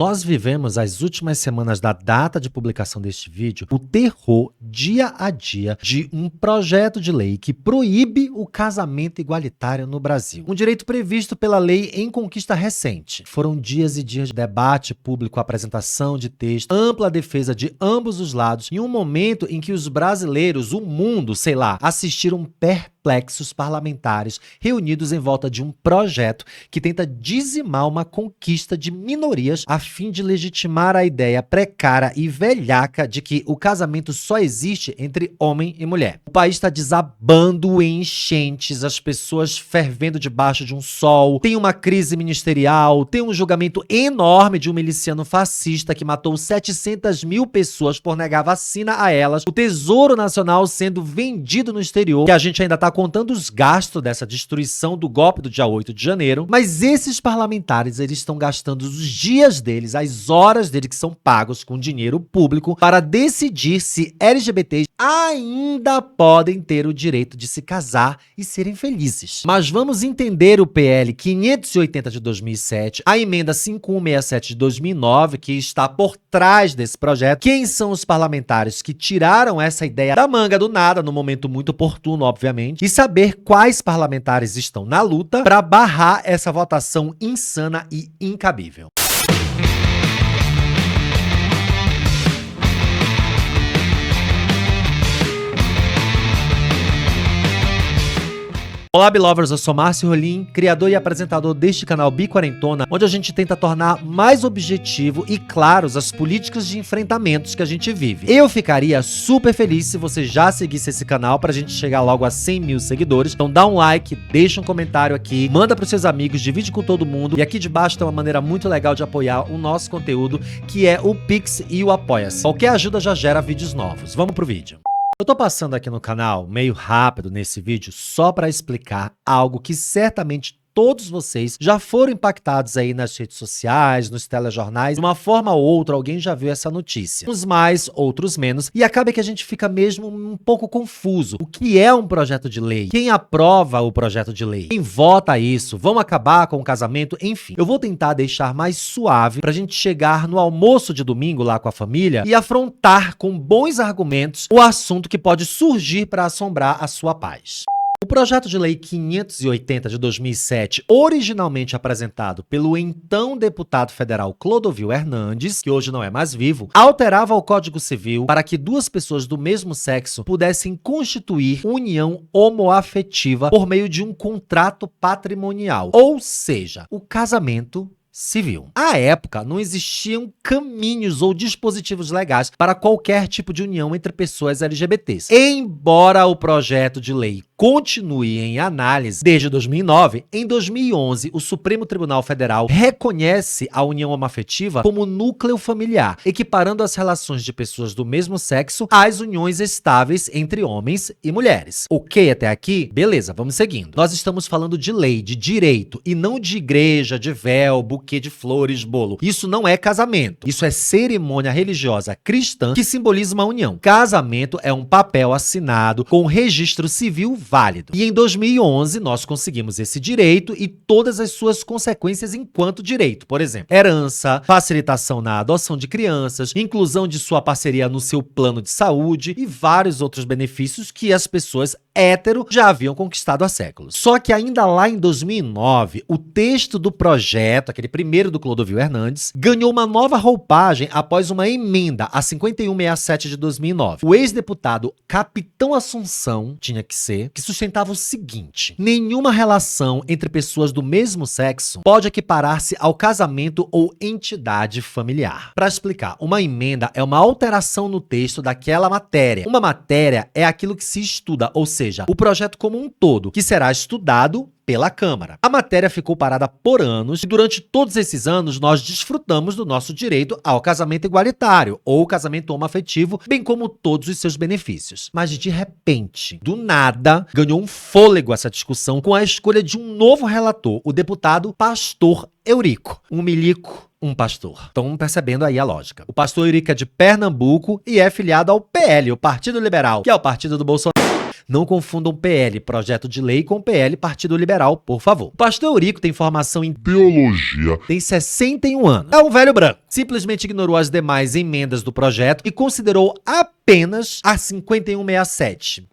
Nós vivemos as últimas semanas da data de publicação deste vídeo o terror dia a dia de um projeto de lei que proíbe o casamento igualitário no Brasil. Um direito previsto pela lei em conquista recente. Foram dias e dias de debate público, apresentação de texto, ampla defesa de ambos os lados, em um momento em que os brasileiros, o mundo, sei lá, assistiram perplexos parlamentares reunidos em volta de um projeto que tenta dizimar uma conquista de minorias a fim de legitimar a ideia precária e velhaca de que o casamento só existe entre homem e mulher. O país está desabando em enchentes, as pessoas fervendo debaixo de um sol, tem uma crise ministerial, tem um julgamento enorme de um miliciano fascista que matou 700 mil pessoas por negar vacina a elas, o Tesouro Nacional sendo vendido no exterior, que a gente ainda está contando os gastos dessa destruição do golpe do dia 8 de janeiro, mas esses parlamentares, eles estão gastando os dias deles, as horas deles que são pagos com dinheiro público para decidir se LGBTs ainda podem ter o direito de se casar e serem felizes. Mas vamos entender o PL 580 de 2007, a emenda 5167 de 2009, que está por trás desse projeto. Quem são os parlamentares que tiraram essa ideia da manga do nada, no momento muito oportuno, obviamente, e saber quais parlamentares estão na luta para barrar essa votação insana e incabível. Olá, Belovers, eu sou Márcio Rolim, criador e apresentador deste canal Biquarentona, onde a gente tenta tornar mais objetivo e claros as políticas de enfrentamentos que a gente vive. Eu ficaria super feliz se você já seguisse esse canal pra gente chegar logo a 100 mil seguidores. Então dá um like, deixa um comentário aqui, manda pros seus amigos, divide com todo mundo. E aqui debaixo tem uma maneira muito legal de apoiar o nosso conteúdo, que é o Pix e o Apoia-se. Qualquer ajuda já gera vídeos novos. Vamos pro vídeo. Eu tô passando aqui no canal meio rápido nesse vídeo só para explicar algo que certamente todos vocês já foram impactados aí nas redes sociais, nos telejornais, de uma forma ou outra alguém já viu essa notícia. Uns mais, outros menos, e acaba que a gente fica mesmo um pouco confuso. O que é um projeto de lei? Quem aprova o projeto de lei? Quem vota isso? Vão acabar com o casamento? Enfim, eu vou tentar deixar mais suave pra gente chegar no almoço de domingo lá com a família e afrontar com bons argumentos o assunto que pode surgir para assombrar a sua paz. O projeto de lei 580 de 2007, originalmente apresentado pelo então deputado federal Clodovil Hernandes, que hoje não é mais vivo, alterava o Código Civil para que duas pessoas do mesmo sexo pudessem constituir união homoafetiva por meio de um contrato patrimonial, ou seja, o casamento civil. À época, não existiam caminhos ou dispositivos legais para qualquer tipo de união entre pessoas LGBTs. Embora o projeto de lei continue em análise desde 2009, em 2011, o Supremo Tribunal Federal reconhece a união homoafetiva como núcleo familiar, equiparando as relações de pessoas do mesmo sexo às uniões estáveis entre homens e mulheres. Ok até aqui? Beleza, vamos seguindo. Nós estamos falando de lei, de direito, e não de igreja, de véu, buquê de flores, bolo. Isso não é casamento. Isso é cerimônia religiosa cristã que simboliza uma união. Casamento é um papel assinado com registro civil válido. E em 2011, nós conseguimos esse direito e todas as suas consequências enquanto direito. Por exemplo, herança, facilitação na adoção de crianças, inclusão de sua parceria no seu plano de saúde e vários outros benefícios que as pessoas hétero já haviam conquistado há séculos. Só que ainda lá em 2009, o texto do projeto, aquele primeiro do Clodovil Hernandes, ganhou uma nova roupagem após uma emenda a 5167 de 2009. O ex-deputado Capitão Assunção, tinha que ser, que sustentava o seguinte: nenhuma relação entre pessoas do mesmo sexo pode equiparar-se ao casamento ou entidade familiar. Para explicar, uma emenda é uma alteração no texto daquela matéria. Uma matéria é aquilo que se estuda, ou seja, o projeto como um todo, que será estudado pela Câmara. A matéria ficou parada por anos e durante todos esses anos nós desfrutamos do nosso direito ao casamento igualitário ou casamento homoafetivo, bem como todos os seus benefícios. Mas de repente, do nada, ganhou um fôlego essa discussão com a escolha de um novo relator, o deputado Pastor Eurico, um milico, um pastor. Estão percebendo aí a lógica. O pastor Eurico é de Pernambuco e é filiado ao PL, o Partido Liberal, que é o partido do Bolsonaro. Não confundam PL, projeto de lei, com PL, Partido Liberal, por favor. O pastor Eurico tem formação em teologia, tem 61 anos. É um velho branco. Simplesmente ignorou as demais emendas do projeto e considerou apenas a 5167.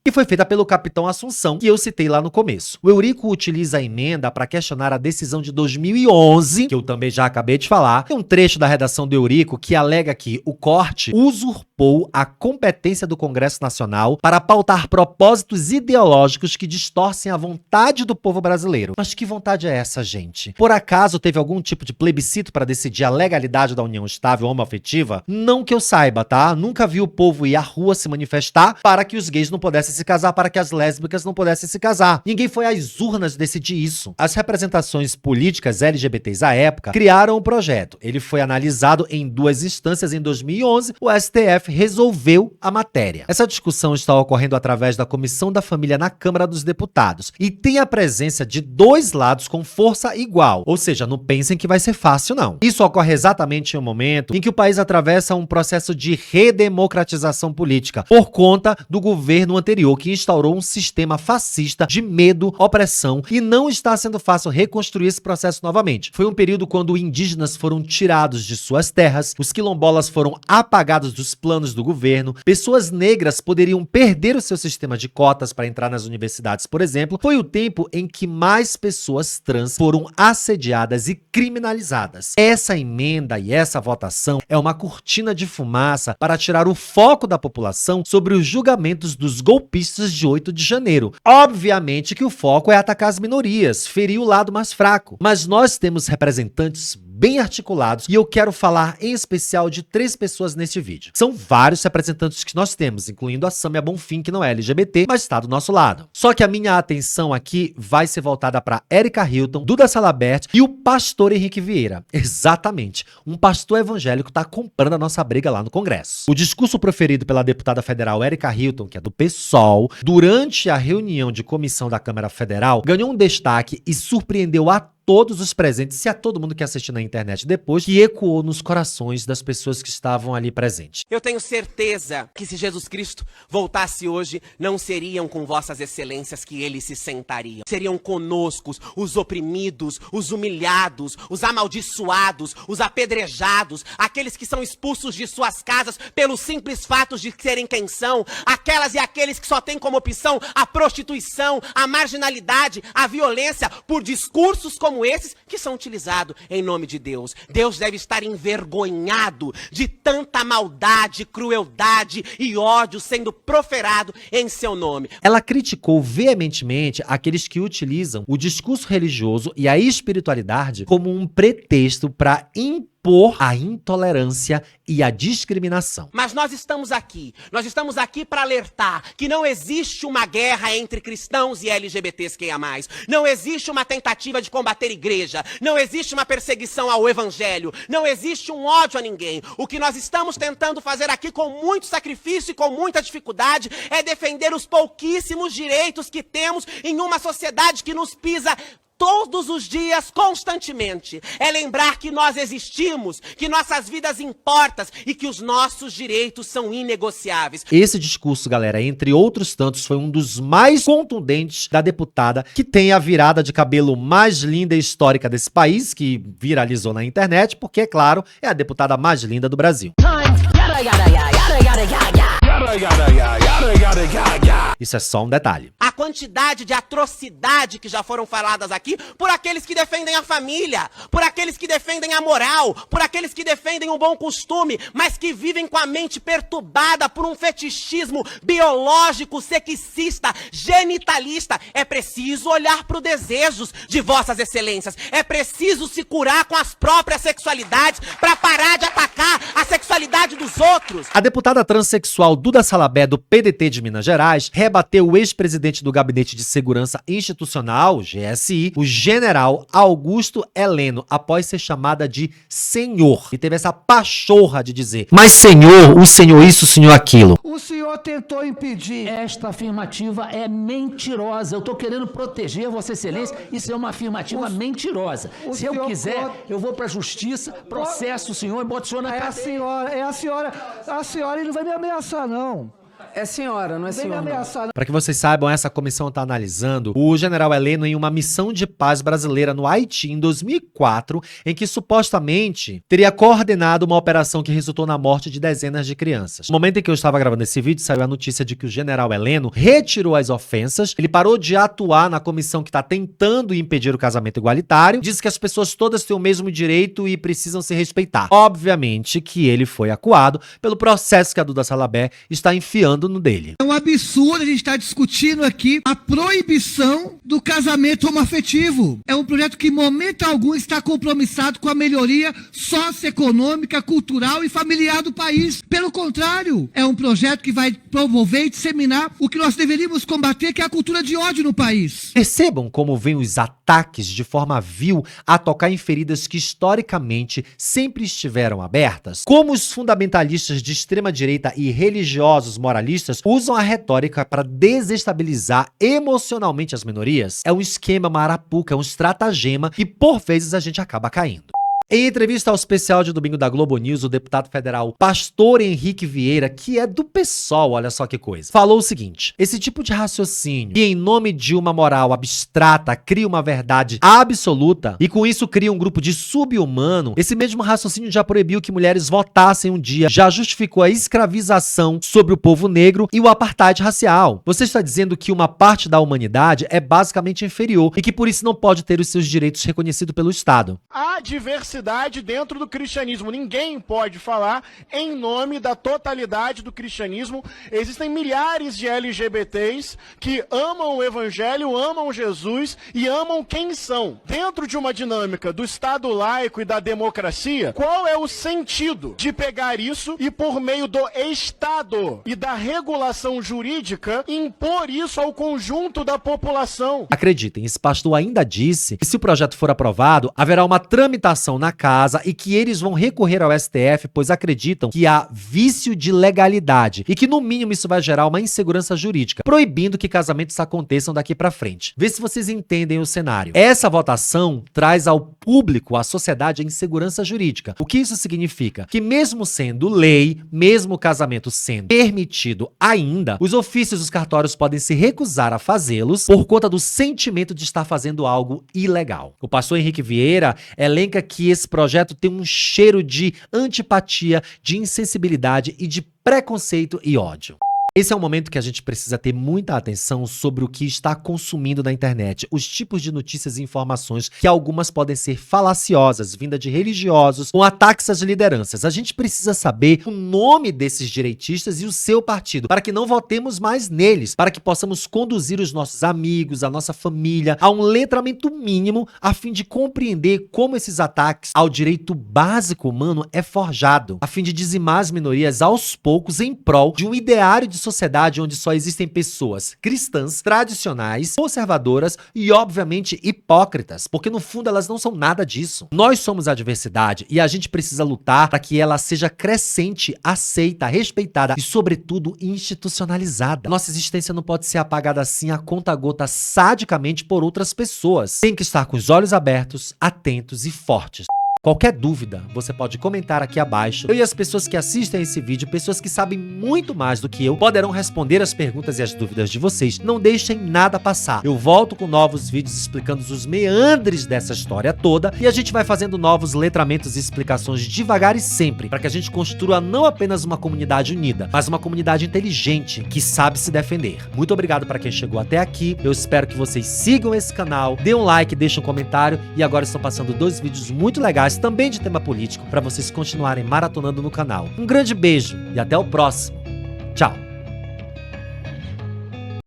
Que foi feita pelo capitão Assunção, que eu citei lá no começo. O Eurico utiliza a emenda para questionar a decisão de 2011, que eu também já acabei de falar. Tem um trecho da redação do Eurico que alega que o corte usurpou a competência do Congresso Nacional para pautar propósitos ideológicos que distorcem a vontade do povo brasileiro. Mas que vontade é essa, gente? Por acaso teve algum tipo de plebiscito para decidir a legalidade da união estável homoafetiva? Não que eu saiba, tá? Nunca vi o povo ir à rua se manifestar para que os gays não pudessem se casar, para que as lésbicas não pudessem se casar. Ninguém foi às urnas decidir isso. As representações políticas LGBTs à época criaram o projeto. Ele foi analisado em 2 instâncias em 2011. O STF resolveu a matéria. Essa discussão está ocorrendo através da Comissão da Família na Câmara dos Deputados e tem a presença de 2 lados com força igual. Ou seja, não pensem que vai ser fácil, não. Isso ocorre exatamente em um momento em que o país atravessa um processo de redemocratização política por conta do governo anterior, que instaurou um sistema fascista de medo, opressão, e não está sendo fácil reconstruir esse processo novamente. Foi um período quando indígenas foram tirados de suas terras, os quilombolas foram apagados dos planos do governo, pessoas negras poderiam perder o seu sistema de cotas para entrar nas universidades, por exemplo. Foi o tempo em que mais pessoas trans foram assediadas e criminalizadas. Essa emenda e essa votação é uma cortina de fumaça para tirar o foco da população sobre os julgamentos dos golpistas de 8 de janeiro. Obviamente que o foco é atacar as minorias, ferir o lado mais fraco. Mas nós temos representantes bem articulados e eu quero falar em especial de 3 pessoas neste vídeo. São vários representantes que nós temos, incluindo a Sâmia Bonfim, que não é LGBT, mas está do nosso lado. Só que a minha atenção aqui vai ser voltada para Érica Hilton, Duda Salabert e o pastor Henrique Vieira. Exatamente. Um pastor evangélico está comprando a nossa briga lá no Congresso. O discurso proferido pela deputada federal Érica Hilton, que é do PSOL, durante a reunião de comissão da Câmara Federal, ganhou um destaque e surpreendeu a todos os presentes e a todo mundo que assistiu na internet depois, que ecoou nos corações das pessoas que estavam ali presentes. Eu tenho certeza que se Jesus Cristo voltasse hoje, não seriam com vossas excelências que ele se sentaria. Seriam conosco os oprimidos, os humilhados, os amaldiçoados, os apedrejados, aqueles que são expulsos de suas casas pelos simples fatos de serem quem são, aquelas e aqueles que só têm como opção a prostituição, a marginalidade, a violência, por discursos como esses que são utilizados em nome de Deus. Deus deve estar envergonhado de tanta maldade, crueldade e ódio sendo proferado em seu nome. Ela criticou veementemente aqueles que utilizam o discurso religioso e a espiritualidade como um pretexto para impor a intolerância e a discriminação. Mas nós estamos aqui para alertar que não existe uma guerra entre cristãos e LGBTs QIA+. Não existe uma tentativa de combater igreja, não existe uma perseguição ao evangelho, não existe um ódio a ninguém. O que nós estamos tentando fazer aqui com muito sacrifício e com muita dificuldade é defender os pouquíssimos direitos que temos em uma sociedade que nos pisa todos os dias, constantemente. É lembrar que nós existimos, que nossas vidas importam e que os nossos direitos são inegociáveis. Esse discurso, galera, entre outros tantos, foi um dos mais contundentes da deputada, que tem a virada de cabelo mais linda e histórica desse país, que viralizou na internet, porque, é claro, é a deputada mais linda do Brasil. Isso é só um detalhe. A quantidade de atrocidade que já foram faladas aqui por aqueles que defendem a família, por aqueles que defendem a moral, por aqueles que defendem o bom costume, mas que vivem com a mente perturbada por um fetichismo biológico, sexista, genitalista. É preciso olhar para os desejos de vossas excelências. É preciso se curar com as próprias sexualidades para parar de atacar a sexualidade dos outros. A deputada transexual Duda Salabert, do PDT de Minas Gerais, rebateu o ex-presidente do Gabinete de Segurança Institucional, GSI, o general Augusto Heleno, após ser chamada de senhor. E teve essa pachorra de dizer: mas senhor, o senhor isso, o senhor aquilo. O senhor tentou impedir. Esta afirmativa é mentirosa. Eu estou querendo proteger Vossa Excelência. Isso é uma afirmativa mentirosa. Se eu quiser, eu vou para a justiça, processo o senhor e boto o senhor na cadeia. A senhora, ele não vai me ameaçar, não. É senhora, não é senhor. Para que vocês saibam, essa comissão está analisando o general Heleno em uma missão de paz brasileira no Haiti em 2004, em que supostamente teria coordenado uma operação que resultou na morte de dezenas de crianças. No momento em que eu estava gravando esse vídeo, saiu a notícia de que o general Heleno retirou as ofensas, ele parou de atuar na comissão que está tentando impedir o casamento igualitário, disse que as pessoas todas têm o mesmo direito e precisam se respeitar. Obviamente que ele foi acuado pelo processo que a Duda Salabert está enfiando no dele. É um absurdo a gente estar discutindo aqui a proibição do casamento homoafetivo. É um projeto que, em momento algum, está compromissado com a melhoria socioeconômica, cultural e familiar do país. Pelo contrário, é um projeto que vai promover e disseminar o que nós deveríamos combater, que é a cultura de ódio no país. Percebam como vêm os ataques de forma vil a tocar em feridas que historicamente sempre estiveram abertas? Como os fundamentalistas de extrema-direita e religiosos moralistas usam a retórica para desestabilizar emocionalmente as minorias? É um esquema marapuca, é um estratagema e por vezes a gente acaba caindo. Em entrevista ao especial de domingo da Globo News, o deputado federal Pastor Henrique Vieira, que é do PSOL, olha só que coisa, falou o seguinte: esse tipo de raciocínio, que em nome de uma moral abstrata cria uma verdade absoluta e com isso cria um grupo de sub-humano, esse mesmo raciocínio já proibiu que mulheres votassem um dia, já justificou a escravização sobre o povo negro e o apartheid racial. Você está dizendo que uma parte da humanidade é basicamente inferior e que por isso não pode ter os seus direitos reconhecidos pelo Estado. A diversidade dentro do cristianismo. Ninguém pode falar em nome da totalidade do cristianismo. Existem milhares de LGBTs que amam o evangelho, amam Jesus e amam quem são. Dentro de uma dinâmica do Estado laico e da democracia, qual é o sentido de pegar isso e, por meio do Estado e da regulação jurídica, impor isso ao conjunto da população? Acreditem, esse pastor ainda disse que se o projeto for aprovado, haverá uma tramitação na casa e que eles vão recorrer ao STF, pois acreditam que há vício de legalidade e que no mínimo isso vai gerar uma insegurança jurídica, proibindo que casamentos aconteçam daqui pra frente. Vê se vocês entendem o cenário. Essa votação traz ao público, à sociedade, a insegurança jurídica. O que isso significa? Que mesmo sendo lei, mesmo o casamento sendo permitido ainda, os ofícios dos cartórios podem se recusar a fazê-los por conta do sentimento de estar fazendo algo ilegal. O pastor Henrique Vieira elenca que esse projeto tem um cheiro de antipatia, de insensibilidade e de preconceito e ódio. Esse é um momento que a gente precisa ter muita atenção sobre o que está consumindo na internet, os tipos de notícias e informações que algumas podem ser falaciosas, vinda de religiosos, com ataques às lideranças. A gente precisa saber o nome desses direitistas e o seu partido, para que não votemos mais neles, para que possamos conduzir os nossos amigos, a nossa família, a um letramento mínimo, a fim de compreender como esses ataques ao direito básico humano é forjado, a fim de dizimar as minorias aos poucos em prol de um ideário de sociedade onde só existem pessoas cristãs, tradicionais, conservadoras e, obviamente, hipócritas, porque no fundo elas não são nada disso. Nós somos a diversidade e a gente precisa lutar para que ela seja crescente, aceita, respeitada e, sobretudo, institucionalizada. Nossa existência não pode ser apagada assim a conta-gota sadicamente por outras pessoas. Tem que estar com os olhos abertos, atentos e fortes. Qualquer dúvida, você pode comentar aqui abaixo. Eu e as pessoas que assistem esse vídeo, pessoas que sabem muito mais do que eu, poderão responder as perguntas e as dúvidas de vocês. Não deixem nada passar. Eu volto com novos vídeos explicando os meandres dessa história toda e a gente vai fazendo novos letramentos e explicações devagar e sempre, para que a gente construa não apenas uma comunidade unida, mas uma comunidade inteligente, que sabe se defender. Muito obrigado para quem chegou até aqui. Eu espero que vocês sigam esse canal, dê um like, deixem um comentário e agora estão passando 2 vídeos muito legais também de tema político, para vocês continuarem maratonando no canal. Um grande beijo e até o próximo. Tchau!